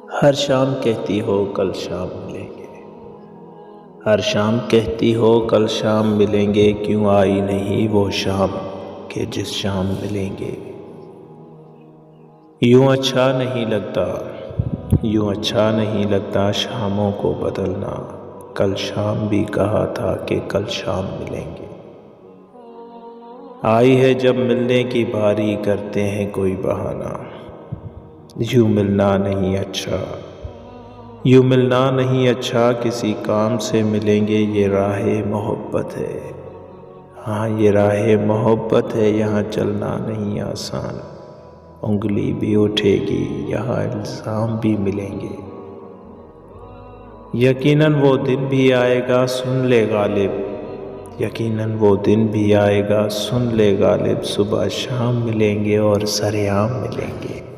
ہر شام کہتی ہو کل شام ملیں گے، ہر شام کہتی ہو کل شام ملیں گے، کیوں آئی نہیں وہ شام کہ جس شام ملیں گے۔ یوں اچھا نہیں لگتا، یوں اچھا نہیں لگتا شاموں کو بدلنا، کل شام بھی کہا تھا کہ کل شام ملیں گے۔ آئی ہے جب ملنے کی باری کرتے ہیں کوئی بہانہ، یوں ملنا نہیں اچھا، یوں ملنا نہیں اچھا، کسی کام سے ملیں گے، یہ راہ محبت ہے، ہاں یہ راہ محبت ہے، یہاں چلنا نہیں آسان، انگلی بھی اٹھے گی یہاں الزام بھی ملیں گے۔ یقیناً وہ دن بھی آئے گا سن لے غالب، یقیناً وہ دن بھی آئے گا سن لے غالب، صبح شام ملیں گے اور سرعام ملیں گے۔